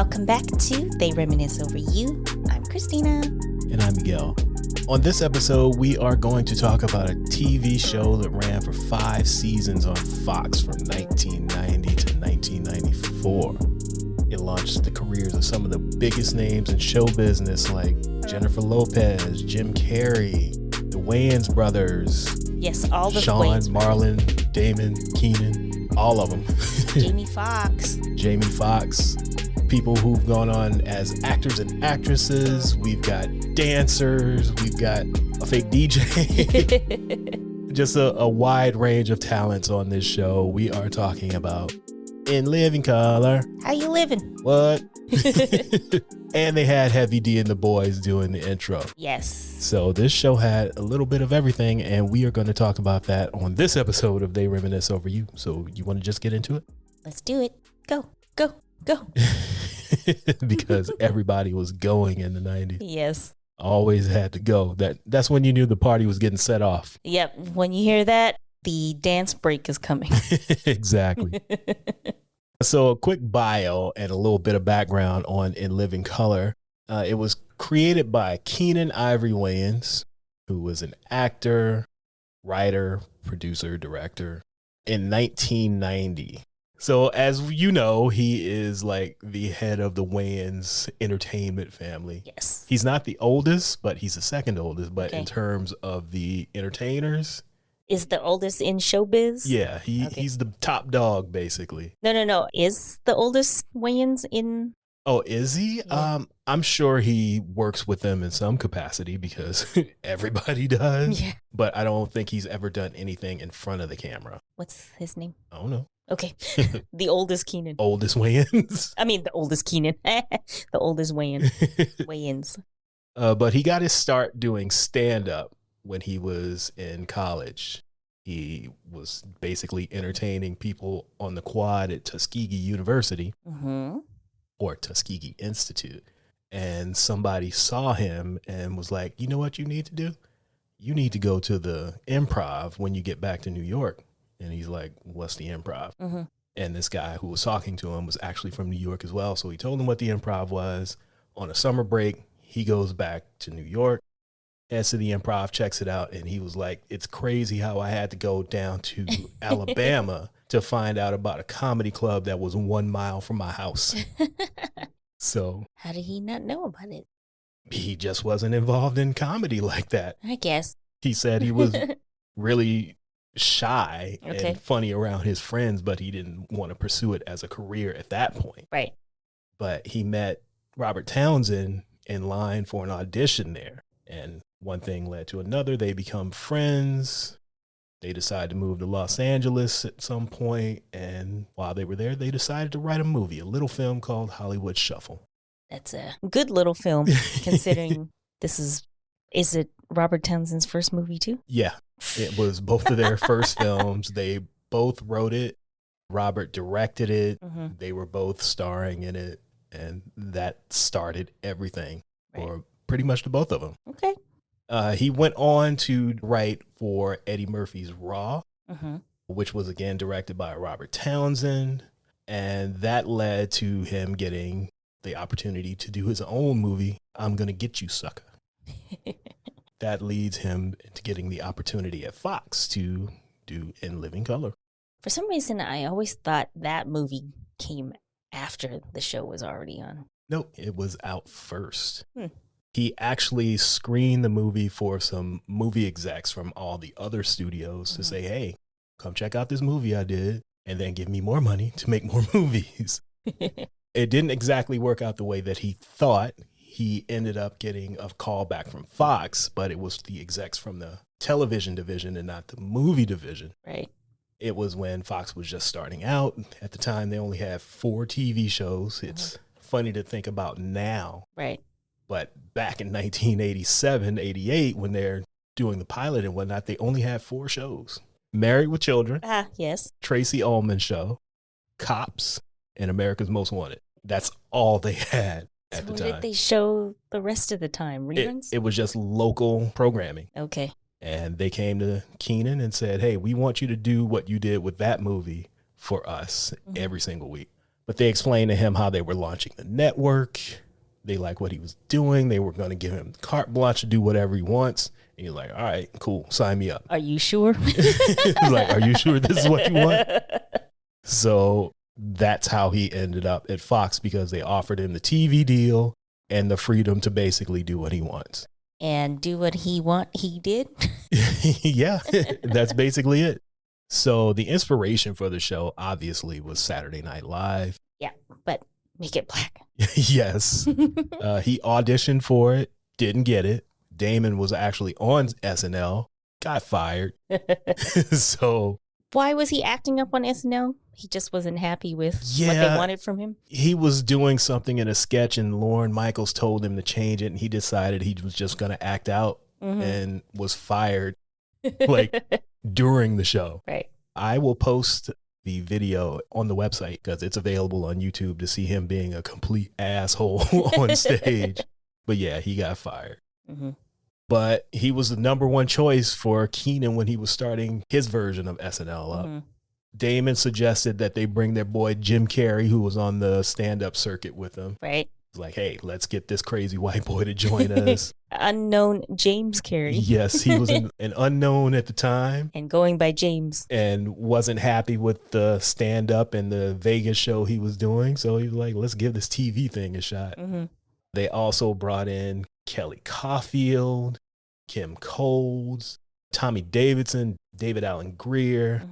Welcome back to They Reminisce Over You. I'm Christina. And I'm Miguel. On this episode, we are going to talk about a TV show that ran for 5 seasons on Fox from 1990 to 1994. It launched the careers of some of the biggest names in show business like Jennifer Lopez, Jim Carrey, the Wayans brothers. Yes, all the Shawn, Wayans Marlon, Damon, Keenen, all of them. Jamie Foxx. Jamie Foxx. People who've gone on as actors and actresses. We've got dancers. We've got a fake DJ. Just a wide range of talents on this show. We are talking about In Living Color. How you living? What? And they had Heavy D and the boys doing the intro. Yes. So this show had a little bit of everything, and we are going to talk about that on this episode of They Reminisce Over You. So you want to just get into it? Let's do it. Go, go, go. Because everybody was going in the 90s. Yes. Always had to go. That's when you knew the party was getting set off. Yep. When you hear that, the dance break is coming. Exactly. So a quick bio and a little bit of background on In Living Color. It was created by Keenen Ivory Wayans, who was an actor, writer, producer, director in 1990. So as you know, he is like the head of the Wayans entertainment family. Yes. He's not the oldest, but he's the second oldest. But in terms of the entertainers, is the oldest in showbiz? yeah, he's the top dog, basically. No. Is the oldest Wayans in? Oh, is he? Yeah. I'm sure he works with them in some capacity because everybody does. Yeah. But I don't think he's ever done anything in front of the camera. What's his name? I don't know. Okay. The oldest Keenen. Oldest Wayans. I mean, the oldest Keenen. The oldest Wayans. But he got his start doing stand-up when he was in college. He was basically entertaining people on the quad at Tuskegee University or Tuskegee Institute. And somebody saw him and was like, you know what you need to do? You need to go to the Improv when you get back to New York. And he's like, what's the Improv? And this guy who was talking to him was actually from New York as well. So he told him what the Improv was. On a summer break, he goes back to New York, heads to the Improv, checks it out. And he was like, it's crazy how I had to go down to Alabama to find out about a comedy club that was 1 mile from my house. So how did he not know about it? He just wasn't involved in comedy like that. I guess. He said he was really shy and funny around his friends, but he didn't want to pursue it as a career at that point. Right. But he met Robert Townsend in line for an audition there. And one thing led to another. They become friends. They decided to move to Los Angeles at some point. And while they were there, they decided to write a movie, a little film called Hollywood Shuffle. That's a good little film, considering this is it Robert Townsend's first movie too? Yeah, it was both of their first films. They both wrote it. Robert directed it. They were both starring in it. And that started everything for pretty much the both of them. Okay. He went on to write for Eddie Murphy's Raw, which was again directed by Robert Townsend. And that led to him getting the opportunity to do his own movie, I'm Gonna Get You Sucka. That leads him to getting the opportunity at Fox to do In Living Color. For some reason, I always thought that movie came after the show was already on. Nope, it was out first. He actually screened the movie for some movie execs from all the other studios to say, hey, come check out this movie I did, and then give me more money to make more movies. It didn't exactly work out the way that he thought. He ended up getting a call back from Fox, but it was the execs from the television division and not the movie division. Right. It was when Fox was just starting out. At the time, they only had 4 TV shows. It's funny to think about now. Right. But back in 1987, 88, when they're doing the pilot and whatnot, they only had 4 shows. Married with Children. Yes. Tracy Ullman Show. Cops. And America's Most Wanted. That's all they had at the time. What did they show the rest of the time? Reruns? It was just local programming. Okay. And they came to Keenen and said, hey, we want you to do what you did with that movie for us every single week. But they explained to him how they were launching the network. They like what he was doing. They were going to give him carte blanche to do whatever he wants. And he's like, all right, cool. Sign me up. Are you sure? He's like, are you sure this is what you want? So that's how he ended up at Fox, because they offered him the TV deal and the freedom to basically do what he wants. And do what he did? Yeah, that's basically it. So the inspiration for the show obviously was Saturday Night Live. Yeah, but make it black. Yes. He auditioned for it, didn't get it. Damon was actually on SNL, got fired. So why was he acting up on SNL? He just wasn't happy with what they wanted from him? He was doing something in a sketch and Lorne Michaels told him to change it, and he decided he was just going to act out and was fired like during the show. Right. I will post the video on the website because it's available on YouTube to see him being a complete asshole on stage. But yeah, he got fired. Mm-hmm. But he was the number one choice for Keenen when he was starting his version of SNL up. Mm-hmm. Damon suggested that they bring their boy Jim Carrey, who was on the stand-up circuit with them. Right. It's like, hey, let's get this crazy white boy to join us. Unknown James Carrey. Yes, he was an unknown at the time. And going by James. And wasn't happy with the stand-up and the Vegas show he was doing. So he was like, let's give this TV thing a shot. Mm-hmm. They also brought in Kelly Caulfield, Kim Coles, Tommy Davidson, David Allen Greer,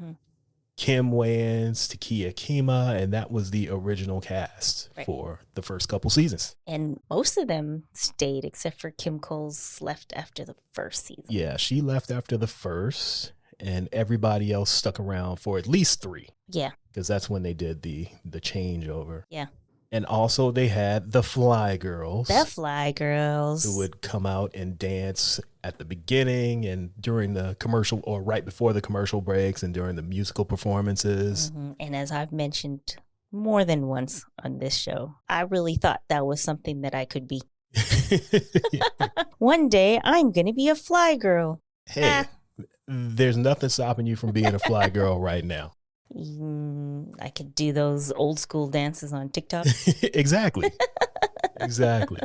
Kim Wayans, Takia Kima, and that was the original cast for the first couple seasons. And most of them stayed, except for Kim Coles left after the first season. Yeah, she left after the first, and everybody else stuck around for at least 3. Yeah. Because that's when they did the changeover. Yeah. And also they had the Fly Girls. The Fly Girls. Who would come out and dance at the beginning and during the commercial, or right before the commercial breaks and during the musical performances. Mm-hmm. And as I've mentioned more than once on this show, I really thought that was something that I could be. One day I'm going to be a Fly Girl. Hey, there's nothing stopping you from being a Fly Girl right now. I could do those old school dances on TikTok. Exactly. Exactly.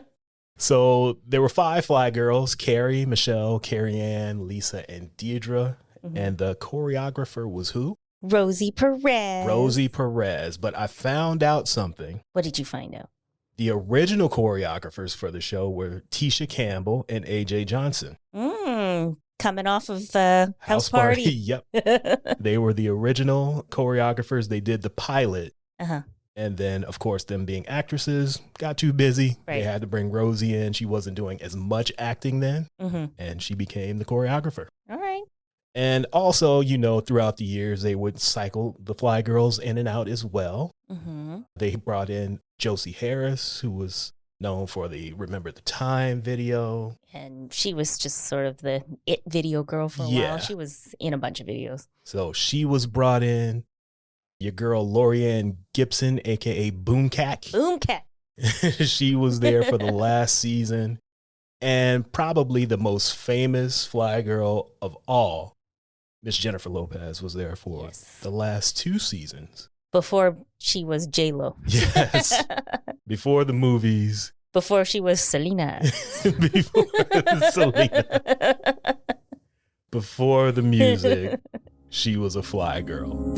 So there were 5 Fly Girls: Carrie, Michelle, Carrie Ann, Lisa, and Deidre. Mm-hmm. And the choreographer was who? Rosie Perez. Rosie Perez. But I found out something. What did you find out? The original choreographers for the show were Tisha Campbell and AJ Johnson. Coming off of House Party. Yep. They were the original choreographers. They did the pilot. Uh-huh. And then, of course, them being actresses got too busy. Right. They had to bring Rosie in. She wasn't doing as much acting then. Mm-hmm. And she became the choreographer. All right. And also, throughout the years, they would cycle the Fly Girls in and out as well. Mm-hmm. They brought in Josie Harris, who was known for the Remember the Time video. And she was just sort of the it video girl for a while. She was in a bunch of videos. So she was brought in. Your girl, Lorianne Gibson, a.k.a. Boomcat. Boomcat. She was there for the last season. And probably the most famous Fly Girl of all, Miss Jennifer Lopez, was there for the last 2 seasons. Before she was J-Lo. Yes. Before the movies. Before she was Selena. Before Selena. Before the music, she was a Fly Girl.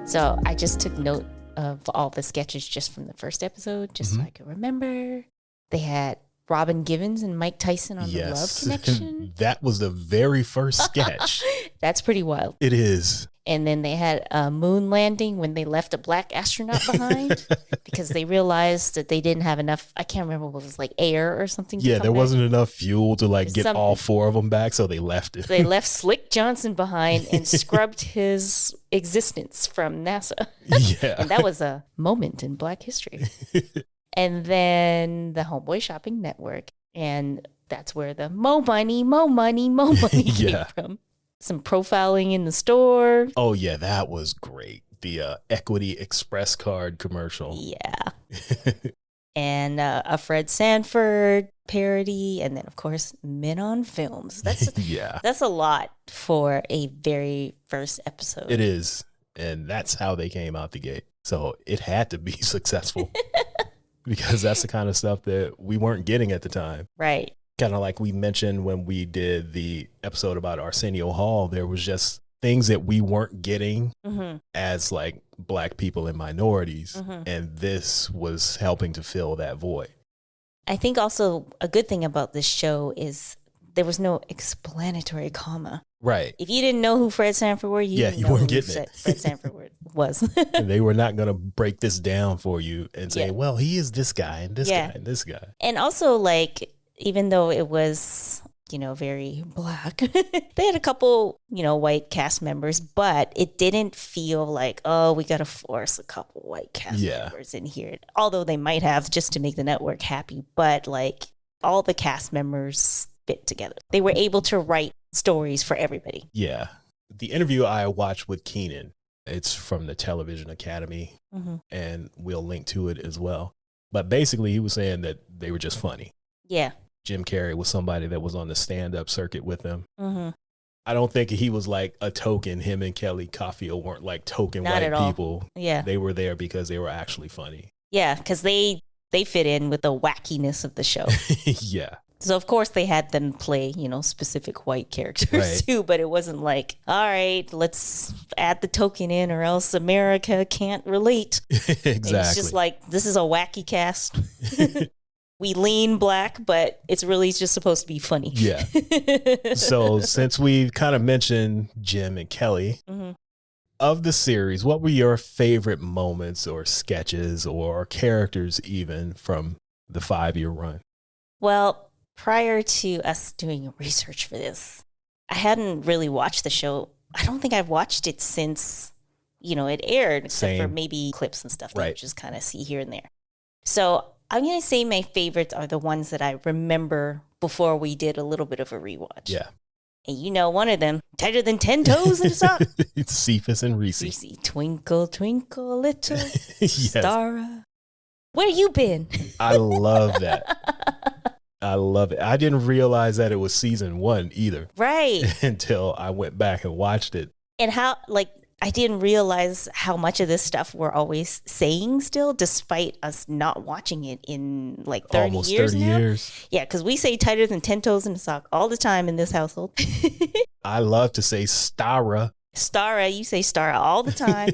So I just took note of all the sketches just from the first episode, just so I could remember. They had Robin Givens and Mike Tyson on the Love Connection. That was the very first sketch. That's pretty wild. It is. And then they had a moon landing when they left a black astronaut behind because they realized that they didn't have enough. I can't remember what it was, like air or something. Yeah, there wasn't enough fuel to get all 4 of them back, so they left it. So they left Slick Johnson behind and scrubbed his existence from NASA. Yeah. And that was a moment in Black history. And then the Homeboy Shopping Network. And that's where the mo money came from. Some profiling in the store. Oh, yeah, that was great. The Equity Express card commercial. Yeah. and a Fred Sanford parody, and then of course Men on Films. That's that's a lot for a very first episode. It is, and that's how they came out the gate. So it had to be successful because that's the kind of stuff that we weren't getting at the time. Right. Kind of like we mentioned when we did the episode about Arsenio Hall, there was just things that we weren't getting as like Black people and minorities. And this was helping to fill that void. I think also a good thing about this show is there was no explanatory comma. Right. If you didn't know who Fred Sanford were, you weren't getting it. Fred Sanford was. And they were not going to break this down for you and say, well, he is this guy and this guy and this guy. And also, like, even though it was, very Black, they had a couple, white cast members, but it didn't feel like, oh, we got to force a couple white cast members in here. Although they might have just to make the network happy, but like all the cast members fit together. They were able to write stories for everybody. Yeah. The interview I watched with Keenen, it's from the Television Academy, and we'll link to it as well. But basically, he was saying that they were just funny. Yeah. Jim Carrey was somebody that was on the stand-up circuit with them. I don't think he was like a token. Him and Kelly Caulfield weren't like token Not white people. Yeah. They were there because they were actually funny. Yeah, because they fit in with the wackiness of the show. Yeah. So, of course, they had them play, specific white characters too, but it wasn't like, all right, let's add the token in or else America can't relate. Exactly. It's just like, this is a wacky cast. We lean Black, but it's really just supposed to be funny. Yeah. So since we kind of mentioned Jim and Kelly, of the series, what were your favorite moments or sketches or characters even from the 5-year run? Well, prior to us doing research for this, I hadn't really watched the show. I don't think I've watched it since, it aired, except for maybe clips and stuff that you just kind of see here and there. So I'm going to say my favorites are the ones that I remember before we did a little bit of a rewatch. Yeah. And one of them, tighter than 10 toes in a sock. It's Cephas and Reese. Reese, twinkle, twinkle, little star. Where you been? I love that. I love it. I didn't realize that it was season 1 either. Right. Until I went back and watched it. And how, I didn't realize how much of this stuff we're always saying still, despite us not watching it in 30 Almost years 30 now. years. Yeah, because we say tighter than 10 toes in a sock all the time in this household. I love to say Stara. Stara, you say Stara all the time.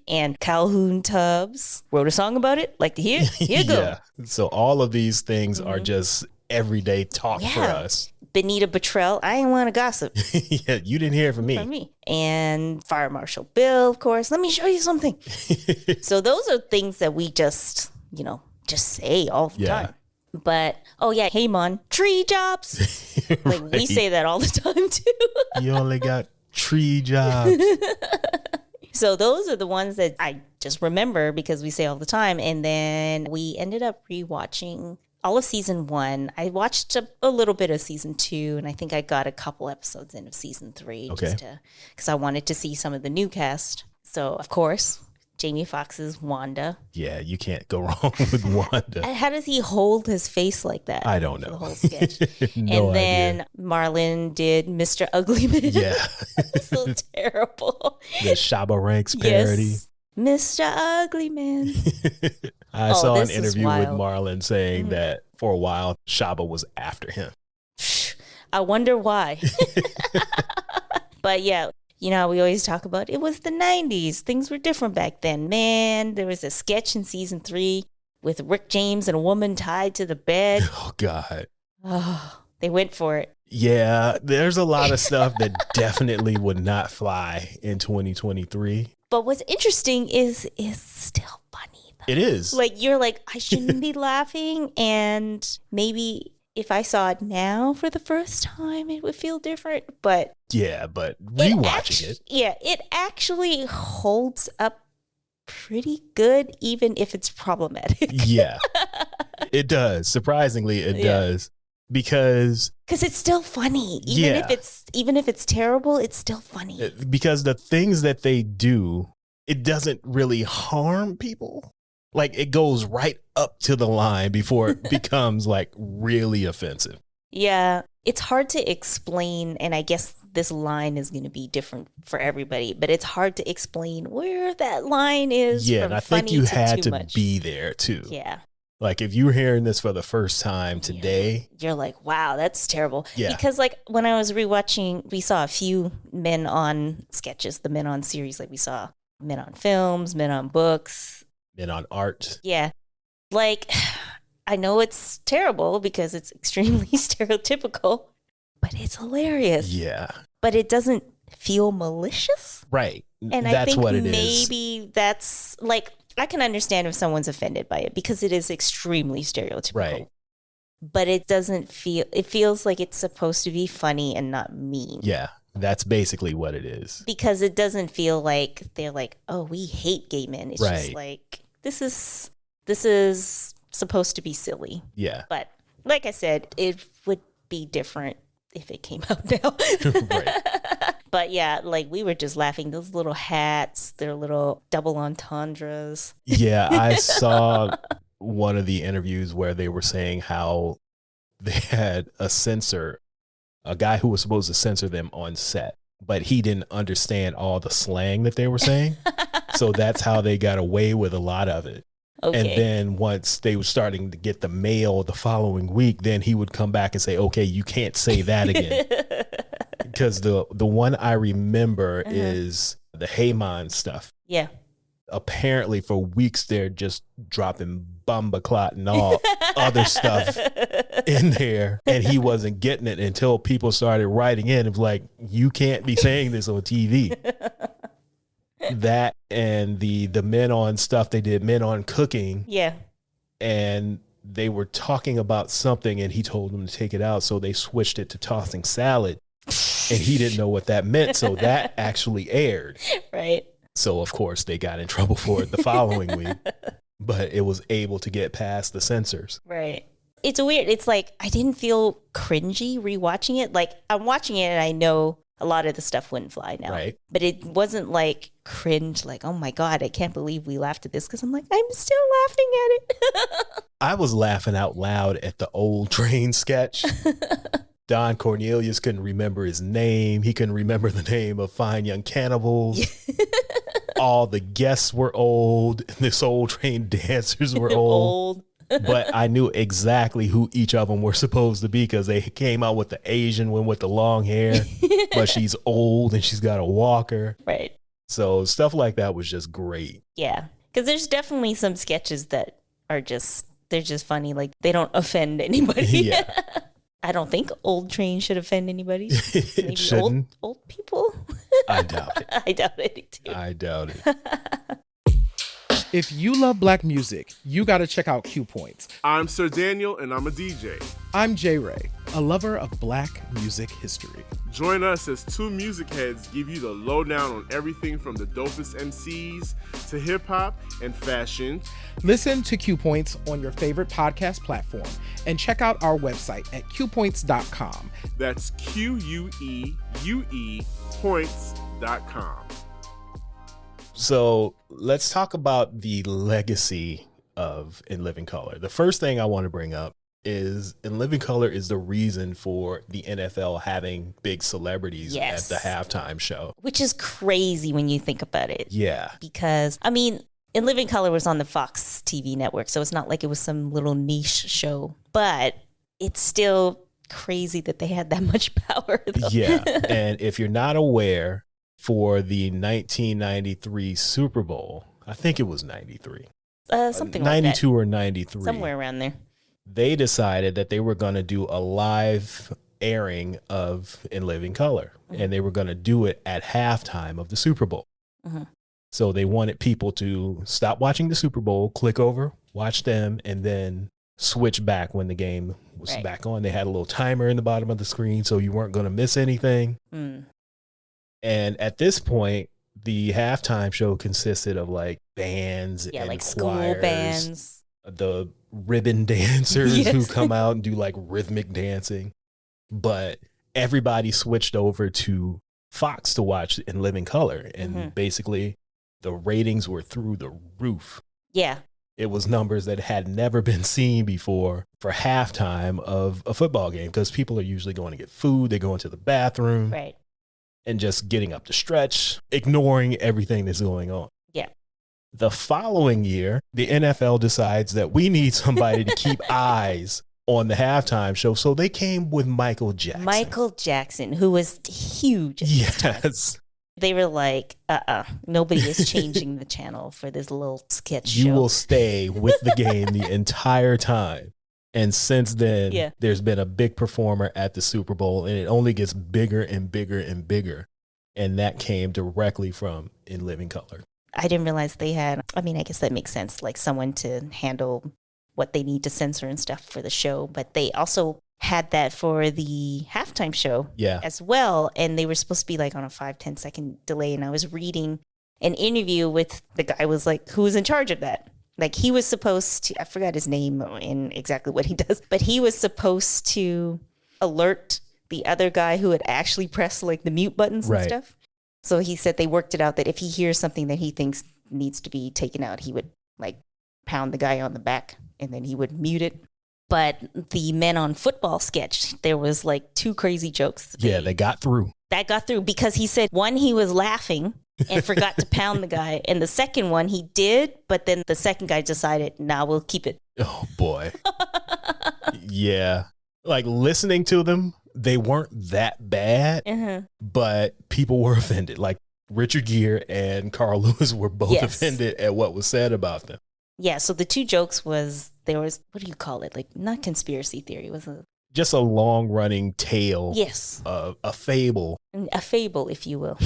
And Calhoun Tubbs wrote a song about it. Like to hear? Here you go. Yeah. So all of these things are just everyday talk for us. Benita Bottrell, I ain't want to gossip. Yeah, you didn't hear it from me. From me. And Fire Marshal Bill, of course. Let me show you something. So those are things that we just say all the time. But, hey, man, tree jobs. We say that all the time, too. You only got tree jobs. So those are the ones that I just remember because we say all the time. And then we ended up rewatching all of season 1. I watched a little bit of season 2, and I think I got a couple episodes in of season 3 because I wanted to see some of the new cast. So, of course, Jamie Foxx's Wanda. Yeah, you can't go wrong with Wanda. How does he hold his face like that? I don't know. The whole sketch. No and then idea. Marlon did Mr. Uglyman. Yeah. So terrible. The Shabba Ranks parody. Yes. Mr. Uglyman. I saw an interview with Marlon saying that for a while, Shabba was after him. I wonder why. But yeah, we always talk about it was the 90s. Things were different back then. Man, there was a sketch in season 3 with Rick James and a woman tied to the bed. Oh, God. Oh, they went for it. Yeah, there's a lot of stuff that definitely would not fly in 2023. But what's interesting is it's still funny, though. It is. You're like, I shouldn't be laughing. And maybe if I saw it now for the first time, it would feel different. But yeah, but rewatching it. Yeah, it actually holds up pretty good, even if it's problematic. Yeah, it does. Surprisingly, it does. Because it's still funny. Even if it's terrible, it's still funny. Because the things that they do, it doesn't really harm people. Like it goes right up to the line before it becomes like really offensive. Yeah, it's hard to explain, and I guess this line is going to be different for everybody, but it's hard to explain where that line is. Yeah, from and I think funny you to had too to much. be there too. Yeah. Like if you're hearing this for the first time today, you're like, wow, that's terrible. Yeah. Because like when I was rewatching, we saw a few Men on sketches, the Men on series. Like we saw Men on films, Men on books, Men on art. Yeah. Like, I know it's terrible because it's extremely stereotypical, but it's hilarious. Yeah. But it doesn't feel malicious. Right. And that's I think what it is. maybe that's like, I can understand if someone's offended by it because it is extremely stereotypical. Right. But it doesn't feel, it feels like it's supposed to be funny and not mean. Yeah. That's basically what it is. Because it doesn't feel like they're like, oh, we hate gay men. It's Right. just like, this is supposed to be silly. Yeah. But like I said, it would be different if it came out now. Right. But yeah, like we were just laughing. Those little hats, their little double entendres. Yeah, I saw one of the interviews where they were saying how they had a censor, a guy who was supposed to censor them on set, but he didn't understand all the slang that they were saying. So that's how they got away with a lot of it. Okay. And then once they were starting to get the mail the following week, then he would come back and say, okay, you can't say that again. Because the one I remember is the Heyman stuff. Yeah. Apparently for weeks they're just dropping Bumba Clot and all other stuff in there. And he wasn't getting it until people started writing in. It was like, you can't be saying this on TV. That and the Men on stuff they did, Men on Cooking. Yeah. And they were talking about something and he told them to take it out. So they switched it to tossing salad. And he didn't know what that meant. So that actually aired. Right. So, of course, they got in trouble for it the following week. But it was able to get past the censors. Right. It's weird. It's like I didn't feel cringy rewatching it. Like I'm watching it and I know a lot of the stuff wouldn't fly now. Right. But it wasn't like cringe, like, oh my God, I can't believe we laughed at this. Because I'm like, I'm still laughing at it. I was laughing out loud at the old train sketch. Don Cornelius couldn't remember his name. He couldn't remember the name of Fine Young Cannibals. All the guests were old. The Soul Train dancers were old. But I knew exactly who each of them were supposed to be because they came out with the Asian one with the long hair, but she's old and she's got a walker. Right. So stuff like that was just great. Yeah. Because there's definitely some sketches that are they're just funny. Like they don't offend anybody. Yeah. I don't think Old Train should offend anybody. Maybe It shouldn't. Old people. I doubt it. I doubt it too. I doubt it. If you love black music, you got to check out Q Points. I'm Sir Daniel, and I'm a DJ. I'm J Ray, a lover of black music history. Join us as two music heads give you the lowdown on everything from the dopest MCs to hip-hop and fashion. Listen to Q Points on your favorite podcast platform and check out our website at qpoints.com. That's QUEUE points.com. So let's talk about the legacy of In Living Color. The first thing I want to bring up is In Living Color is the reason for the NFL having big celebrities at the halftime show. Which is crazy when you think about it. Yeah. Because, I mean, In Living Color was on the Fox TV network, so it's not like it was some little niche show. But it's still crazy that they had that much power, though. Yeah. And if you're not aware, for the 1993 Super Bowl, I think it was 93. Something like that. 92 or 93. Somewhere around there. They decided that they were going to do a live airing of In Living Color, and they were going to do it at halftime of the Super Bowl. Mm-hmm. So they wanted people to stop watching the Super Bowl, click over, watch them, and then switch back when the game was back on. They had a little timer in the bottom of the screen, so you weren't going to miss anything. Mm. And at this point, the halftime show consisted of like bands and like choirs, school bands, the ribbon dancers who come out and do like rhythmic dancing. But everybody switched over to Fox to watch In Living Color. And basically the ratings were through the roof. Yeah. It was numbers that had never been seen before for halftime of a football game, because people are usually going to get food, they're going to the bathroom, Right. and just getting up to stretch, ignoring everything that's going on. Yeah. The following year, the NFL decides that we need somebody to keep eyes on the halftime show. So they came with Michael Jackson. Michael Jackson, who was huge. Yes. They were like, nobody is changing the channel for this little sketch show. You will stay with the game the entire time. And since then, there's been a big performer at the Super Bowl, and it only gets bigger and bigger and bigger. And that came directly from In Living Color. I didn't realize they had, I mean, I guess that makes sense, like someone to handle what they need to censor and stuff for the show. But they also had that for the halftime show as well. And they were supposed to be like on a 5-10 second delay. And I was reading an interview with the guy was like, who was in charge of that? Like he was supposed to, I forgot his name and exactly what he does, but he was supposed to alert the other guy who had actually pressed like the mute buttons and stuff. So he said they worked it out that if he hears something that he thinks needs to be taken out, he would like pound the guy on the back and then he would mute it. But the Men on Football sketch, there was like 2 crazy jokes. They got through. That got through because he said one, he was laughing and forgot to pound the guy. And the second one he did, but then the second guy decided, nah, we'll keep it. Oh boy. Yeah. Like listening to them, they weren't that bad, but people were offended. Like Richard Gere and Carl Lewis were both offended at what was said about them. Yeah, so the 2 jokes was, there was, what do you call it? Like, not conspiracy theory, it was just a long-running tale of a fable. A fable, if you will.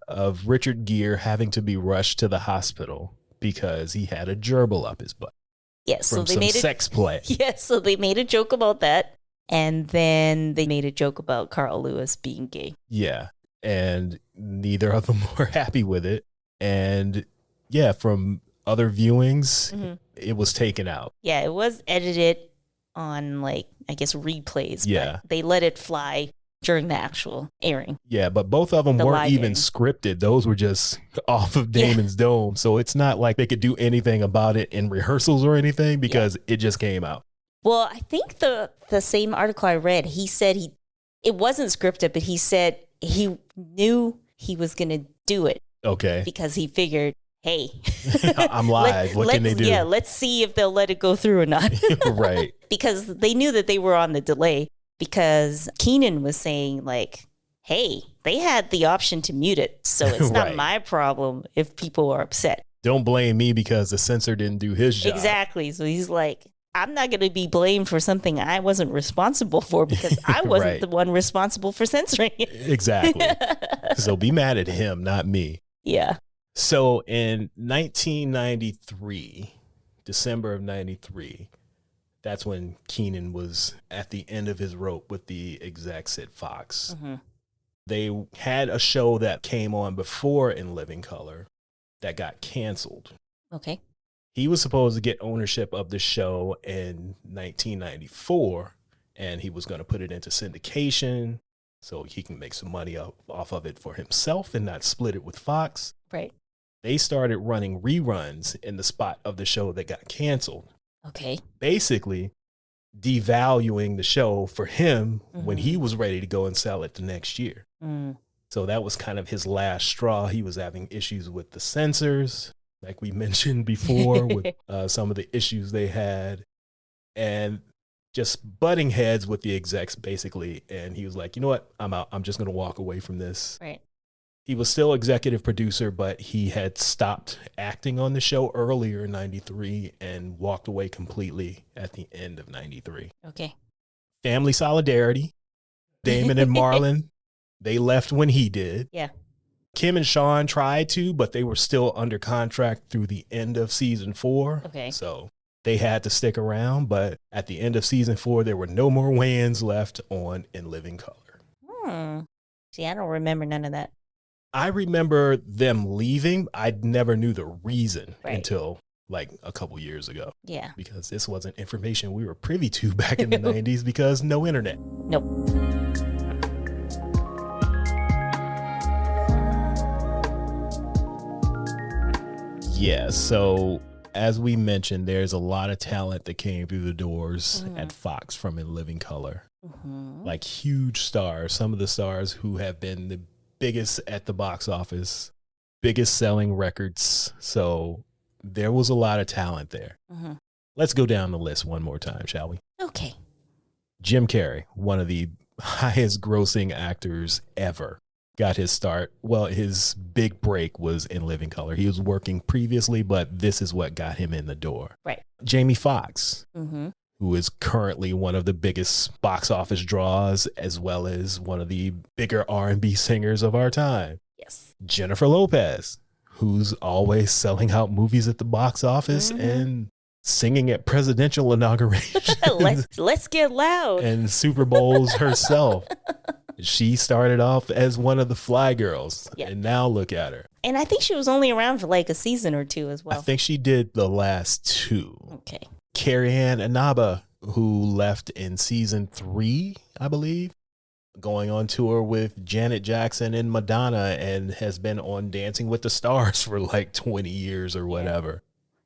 Of Richard Gere having to be rushed to the hospital because he had a gerbil up his butt. Yes, from some sex play. Yes, so they made a joke about that. And then they made a joke about Carl Lewis being gay. Yeah, and neither of them were happy with it. And from other viewings, it was taken out. Yeah, it was edited on, like, I guess, replays. But they let it fly during the actual airing. Yeah, but both of them weren't even scripted. Those were just off of Damon's dome. So it's not like they could do anything about it in rehearsals or anything because it just came out. Well, I think the same article I read, he said it wasn't scripted, but he said he knew he was going to do it. Okay. Because he figured, hey, I'm live. What can they do? Yeah, let's see if they'll let it go through or not. Right. Because they knew that they were on the delay because Keenen was saying like, hey, they had the option to mute it. So it's not my problem if people are upset. Don't blame me because the censor didn't do his job. Exactly. So he's like, I'm not going to be blamed for something I wasn't responsible for because I wasn't the one responsible for censoring it. Exactly. So be mad at him, not me. Yeah. So in 1993, December of 93, that's when Keenen was at the end of his rope with the execs at Fox. They had a show that came on before In Living Color that got canceled. Okay. He was supposed to get ownership of the show in 1994, and he was going to put it into syndication so he can make some money off of it for himself and not split it with Fox. Right. They started running reruns in the spot of the show that got canceled. Okay. Basically, devaluing the show for him when he was ready to go and sell it the next year. So that was kind of his last straw. He was having issues with the censors, like we mentioned before, with some of the issues they had, and just butting heads with the execs, basically. And he was like, you know what? I'm out. I'm just going to walk away from this. Right. He was still executive producer, but he had stopped acting on the show earlier in 93 and walked away completely at the end of 93. Okay. Family solidarity. Damon and Marlon, they left when he did. Yeah. Kim and Shawn tried to, but they were still under contract through the end of season 4. Okay. So they had to stick around, but at the end of season 4, there were no more Wayans left on In Living Color. See, I don't remember none of that. I remember them leaving. I never knew the reason until like a couple years ago. Yeah. Because this wasn't information we were privy to back in the 90s because no internet. Nope. Yeah, so As we mentioned, there's a lot of talent that came through the doors at Fox from In Living Color. Like huge stars, some of the stars who have been the biggest at the box office, biggest selling records. So there was a lot of talent there. Let's go down the list one more time, shall we? Okay. Jim Carrey, one of the highest grossing actors ever, got his start. Well, his big break was In Living Color. He was working previously, but this is what got him in the door. Right. Jamie Foxx, who is currently one of the biggest box office draws, as well as one of the bigger R&B singers of our time. Yes. Jennifer Lopez, who's always selling out movies at the box office and singing at presidential inaugurations. let's get loud. And Super Bowls herself. She started off as one of the Fly Girls, and now look at her. And I think she was only around for like a season or two as well. I think she did the last two. Okay. Carrie Ann Inaba, who left in season 3, I believe, going on tour with Janet Jackson and Madonna, and has been on Dancing with the Stars for like 20 years or whatever.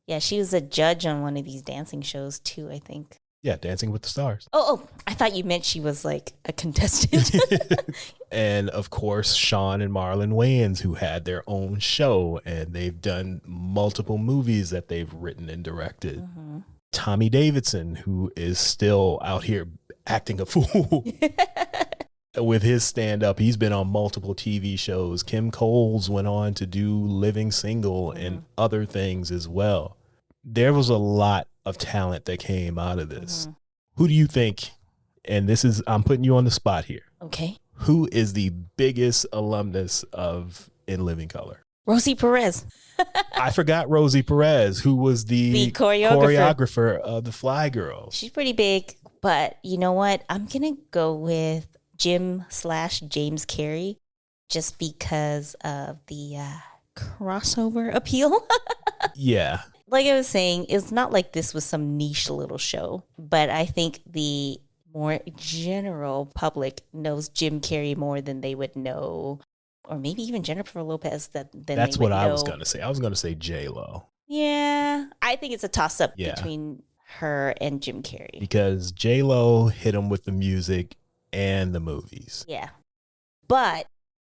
Yeah, she was a judge on one of these dancing shows too, I think. Yeah, Dancing with the Stars. Oh, I thought you meant she was like a contestant. And of course, Shawn and Marlon Wayans, who had their own show, and they've done multiple movies that they've written and directed. Tommy Davidson, who is still out here acting a fool with his stand-up. He's been on multiple TV shows. Kim Coles went on to do Living Single and other things as well. There was a lot of talent that came out of this. Who do you think, and this is, I'm putting you on the spot here. Okay. Who is the biggest alumnus of In Living Color? Rosie Perez. I forgot Rosie Perez, who was the choreographer of the Fly Girls. She's pretty big, but you know what? I'm going to go with Jim/James Carrey just because of the crossover appeal. Yeah. Like I was saying, it's not like this was some niche little show, but I think the more general public knows Jim Carrey more than they would know, or maybe even Jennifer Lopez. That's what I was going to say. I was going to say J-Lo. Yeah, I think it's a toss-up between her and Jim Carrey. Because J-Lo hit him with the music and the movies. Yeah. But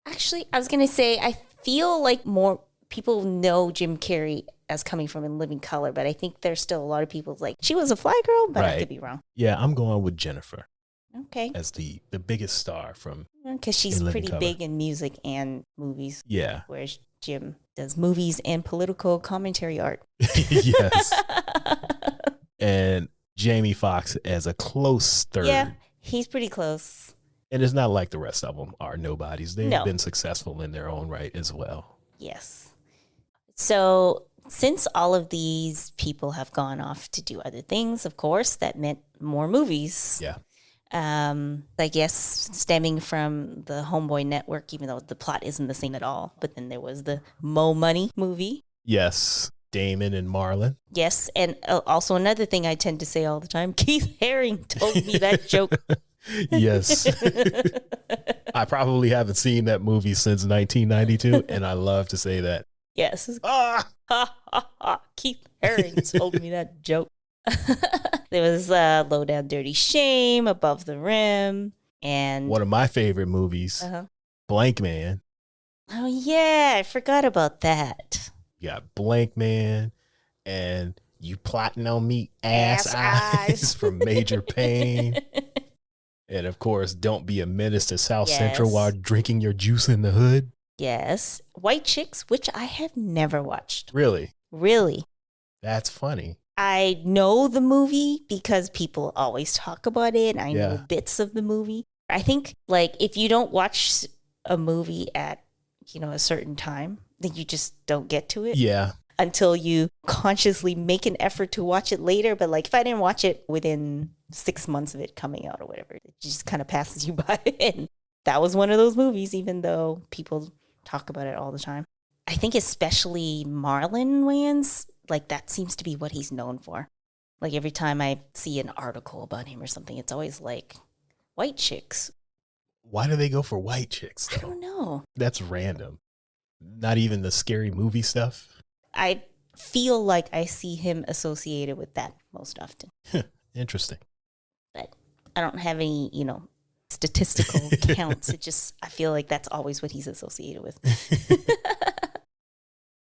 actually, I was going to say, I feel like more people know Jim Carrey as coming from In Living Color, but I think there's still a lot of people like, she was a Fly Girl, but I could be wrong. Yeah, I'm going with Jennifer. Okay. As the biggest star from because she's pretty big in music and movies. Yeah. Whereas Jim does movies and political commentary art. Yes. And Jamie Foxx as a close third. Yeah, he's pretty close. And it's not like the rest of them are nobodies. They've been successful in their own right as well. Yes. So since all of these people have gone off to do other things, of course, that meant more movies. Yeah. I guess stemming from the Homeboy Network, even though the plot isn't the same at all. But then there was the Mo Money movie. Yes. Damon and Marlon. Yes. And also another thing I tend to say all the time, Keith Haring told me that joke. Yes. I probably haven't seen that movie since 1992, and I love to say that. Yes. Keith Haring told me that joke. There was Low Down Dirty Shame, Above the Rim, and one of my favorite movies, Blank Man. Oh yeah, I forgot about that. You got Blank Man and You Plotting on Me, Ass Eyes from Major Payne. And of course, Don't Be a Menace to South Central while drinking your juice in the hood. Yes. White Chicks, which I have never watched. Really? Really. That's funny. I know the movie because people always talk about it. I know bits of the movie. I think like if you don't watch a movie at, a certain time, then you just don't get to it. Yeah. Until you consciously make an effort to watch it later. But like if I didn't watch it within 6 months of it coming out or whatever, it just kind of passes you by. And that was one of those movies, even though people talk about it all the time. I think especially Marlon Wayans, like that seems to be what he's known for. Like every time I see an article about him or something, it's always like White Chicks. Why do they go for White Chicks though? I don't know. That's random. Not even the scary movie stuff. I feel like I see him associated with that most often. Interesting. But I don't have any, statistical counts. I feel like that's always what he's associated with.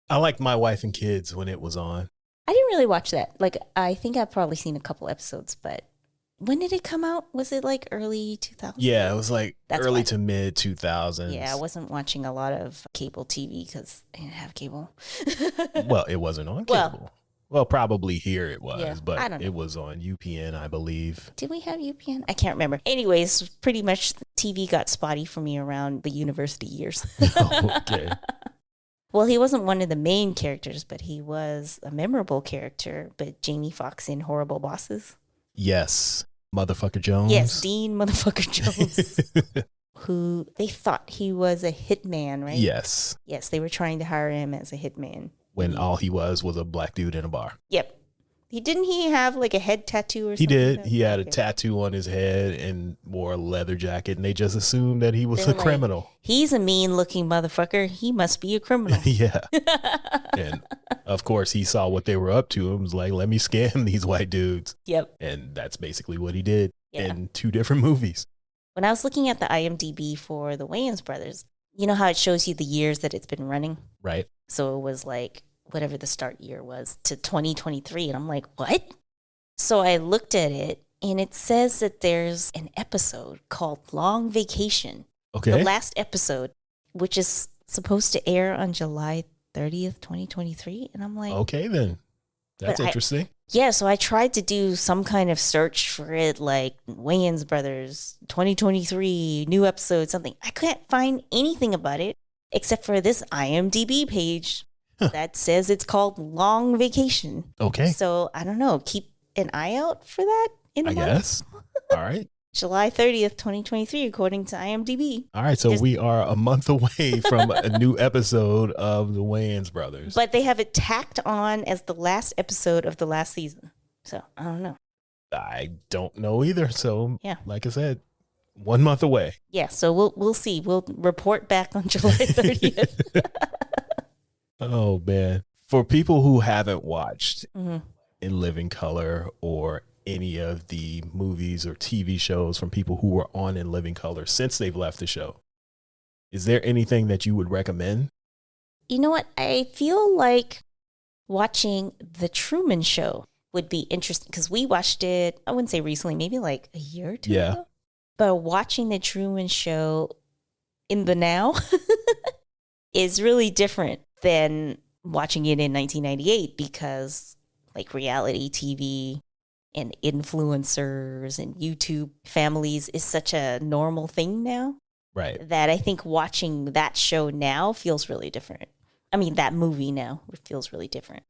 I liked My Wife and Kids when it was on. I didn't really watch that. Like, I think I've probably seen a couple episodes, but when did it come out? Was it like early 2000s? Yeah, it was like early to mid 2000s. Yeah, I wasn't watching a lot of cable TV because I didn't have cable. Well, it wasn't on cable. Well, probably here it was, yeah, but it was on UPN, I believe. Did we have UPN? I can't remember. Anyways, pretty much TV got spotty for me around the university years. Okay. Well, he wasn't one of the main characters, but he was a memorable character. But Jamie Foxx in Horrible Bosses. Yes. Motherfucker Jones. Yes, Dean Motherfucker Jones. Who they thought he was a hitman, right? Yes. Yes, they were trying to hire him as a hitman. When all he was a black dude in a bar. Yep. Didn't he have like a head tattoo or something? He did. He had a tattoo on his head and wore a leather jacket, and they just assumed that he was a criminal. He's a mean-looking motherfucker. He must be a criminal. Yeah. And of course, he saw what they were up to and was like, let me scam these white dudes. Yep. And that's basically what he did in 2 different movies. When I was looking at the IMDb for the Wayans brothers, you know how it shows you the years that it's been running? Right. So it was like whatever the start year was to 2023. And I'm like, what? So I looked at it and it says that there's an episode called Long Vacation. Okay. The last episode, which is supposed to air on July 30th, 2023. And I'm like, okay, then. That's interesting. So I tried to do some kind of search for it, like Wayans Brothers 2023 new episode, something. I couldn't find anything about it except for this IMDb page that says it's called Long Vacation. Okay. So I don't know. Keep an eye out for that in the month. Guess. All right. July 30th, 2023, according to IMDb. All right. So we are a month away from a new episode of the Wayans Brothers. But they have it tacked on as the last episode of the last season. So I don't know. I don't know either. So yeah, like I said, 1 month away. Yeah. So we'll see. We'll report back on July 30th. Oh, man. For people who haven't watched In Living Color or any of the movies or TV shows from people who were on In Living Color since they've left the show, is there anything that you would recommend? You know what? I feel like watching The Truman Show would be interesting because we watched it, I wouldn't say recently, maybe like a year or two ago. But watching The Truman Show in the now is really different than watching it in 1998 because like reality TV and influencers and YouTube families is such a normal thing now. Right. That I think watching that show now feels really different. I mean, that movie now feels really different.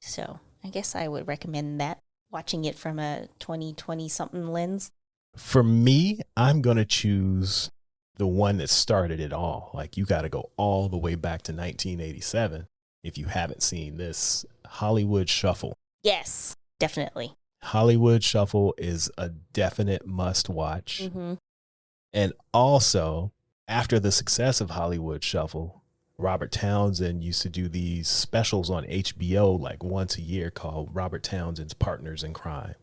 So I guess I would recommend that, watching it from a 2020-something lens. For me, I'm going to choose the one that started it all. Like, you got to go all the way back to 1987 if you haven't seen this. Hollywood Shuffle. Yes, definitely. Hollywood Shuffle is a definite must watch. And also, after the success of Hollywood Shuffle, Robert Townsend used to do these specials on HBO like once a year called Robert Townsend's Partners in Crime.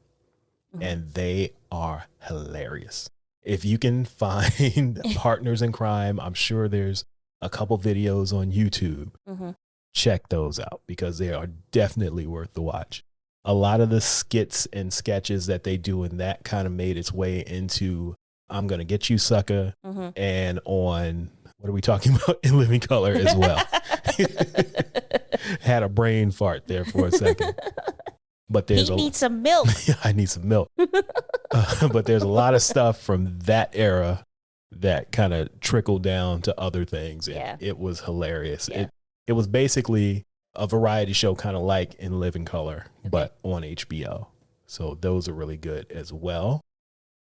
And they are hilarious. If you can find Partners in Crime, I'm sure there's a couple videos on YouTube. Check those out because they are definitely worth the watch. A lot of the skits and sketches that they do in that kind of made its way into I'm Gonna Get You Sucka and on, what are we talking about? In Living Color as well. Had a brain fart there for a second. But there's he needs some milk. I need some milk. But there's a lot of stuff from that era that kind of trickled down to other things. And it was hilarious. It was basically a variety show kind of like In Living Color, but on HBO. So those are really good as well.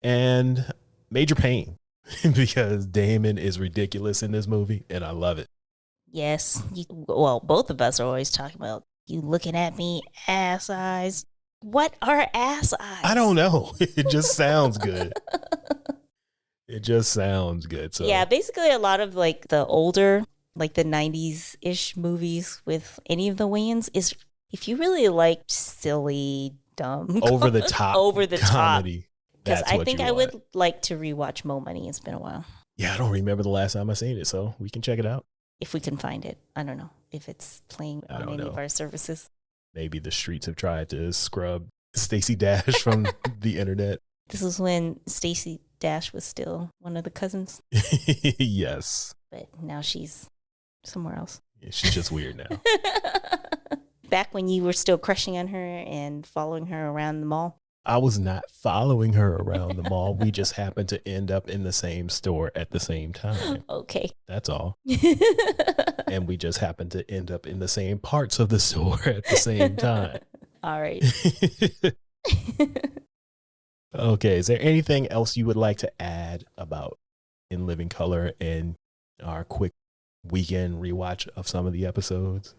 And Major Pain, because Damon is ridiculous in this movie, and I love it. Yes. Well, both of us are always talking about you looking at me, ass eyes. What are ass eyes? I don't know. It just sounds good. It just sounds good. So yeah, basically a lot of like the older, like the 90s-ish movies with any of the Wayans is If you really like silly, dumb, over the top comedy, because I think I would like to rewatch Mo Money. It's been a while. Yeah, I don't remember the last time I seen it, so we can check it out. If we can find it. I don't know if it's playing on any of our services. Maybe the streets have tried to scrub Stacey Dash from the internet. This was when Stacey Dash was still one of the cousins. Yes. But now she's somewhere else. Yeah, she's just weird now. Back when you were still crushing on her and following her around the mall? I was not following her around the mall. We just happened to end up in the same store at the same time. Okay. That's all. And we just happened to end up in the same parts of the store at the same time. All right. Okay. Is there anything else you would like to add about In Living Color and our quick weekend rewatch of some of the episodes?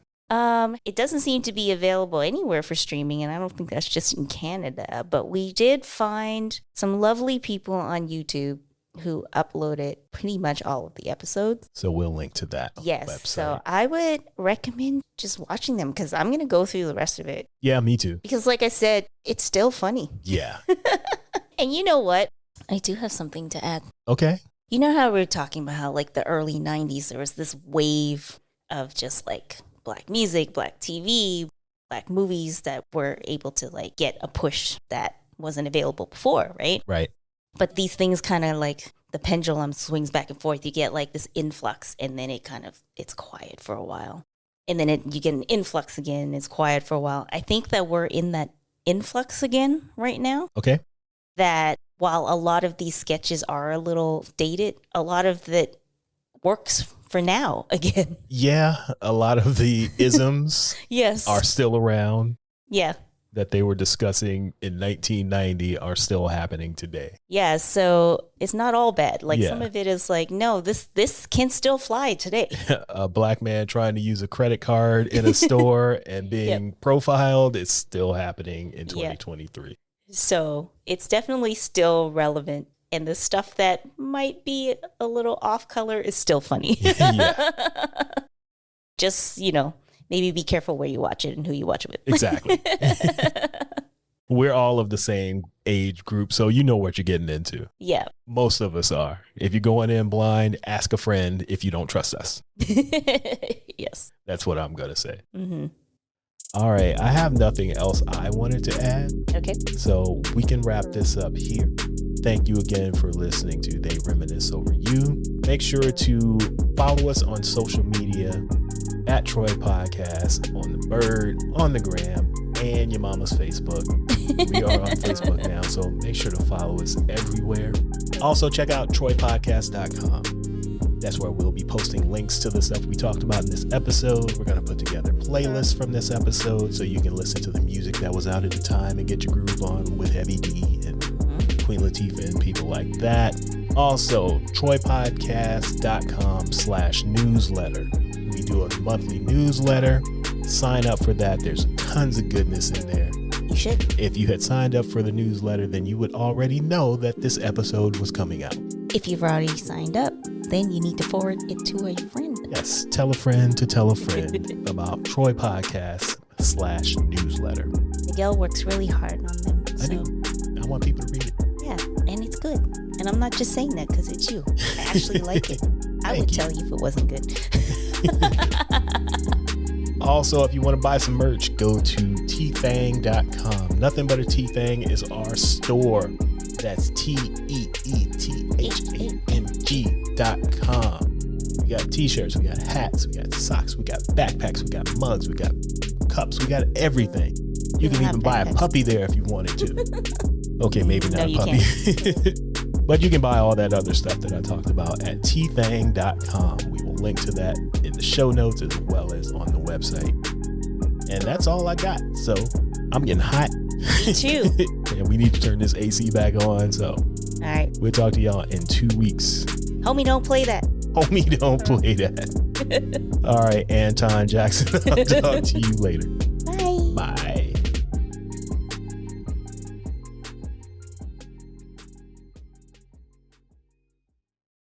It doesn't seem to be available anywhere for streaming, and I don't think that's just in Canada, but we did find some lovely people on YouTube who uploaded pretty much all of the episodes. So we'll link to that website. So I would recommend just watching them because I'm going to go through the rest of it. Yeah, me too. Because like I said, it's still funny. Yeah. And you know what? I do have something to add. Okay. You know how we were talking about how like the early 90s, there was this wave of just like Black music, Black TV, Black movies that were able to like get a push that wasn't available before, right? Right. But these things kind of like the pendulum swings back and forth. You get like this influx and then it's quiet for a while. And then you get an influx again and it's quiet for a while. I think that we're in that influx again right now. Okay. That while a lot of these sketches are a little dated, a lot of it works for now again. Yeah, a lot of the isms yes. are still around. Yeah. That they were discussing in 1990 are still happening today. Yeah, so it's not all bad. Like some of it is like, no, this can still fly today. A Black man trying to use a credit card in a store and being profiled is still happening in 2023. So it's definitely still relevant. And the stuff that might be a little off color is still funny. Just, maybe be careful where you watch it and who you watch it with. Exactly. We're all of the same age group, so you know what you're getting into. Yeah. Most of us are. If you're going in blind, ask a friend if you don't trust us. Yes. That's what I'm going to say. Mm-hmm. All right. I have nothing else I wanted to add. Okay. So we can wrap this up here. Thank you again for listening to They Reminisce Over You. Make sure to follow us on social media at Troy Podcast, on the Bird, on the Gram, and your mama's Facebook. We are on Facebook now, so make sure to follow us everywhere. Also, check out TroyPodcast.com. That's where we'll be posting links to the stuff we talked about in this episode. We're going to put together playlists from this episode so you can listen to the music that was out at the time and get your groove on with Heavy D and Queen Latifah and people like that. Also, TroyPodcast.com/newsletter. We do a monthly newsletter. Sign up for that. There's tons of goodness in there. You should. If you had signed up for the newsletter, then you would already know that this episode was coming out. If you've already signed up, then you need to forward it to a friend. Yes, tell a friend to tell a friend about Troy Podcast/newsletter. Miguel works really hard on them. I do. I want people to read it. Yeah, and it's good. And I'm not just saying that because it's you. I actually like it. I would tell you if it wasn't good. Also, if you want to buy some merch, go to tthang.com. Nothing But a T-Thang is our store. That's TEETHANG.com. We got t-shirts, we got hats, we got socks, we got backpacks, we got mugs, we got cups, we got everything. You can even buy a puppy there if you wanted to. Okay, maybe not a puppy. But you can buy all that other stuff that I talked about at tthang.com. We will link to that in the show notes as well as on the website. And that's all I got. So I'm getting hot. Me too. And we need to turn this AC back on. So all right. We'll talk to y'all in 2 weeks. Homie, don't play that. Homie, don't play that. All right, Anton Jackson. I'll talk to you later. Bye. Bye.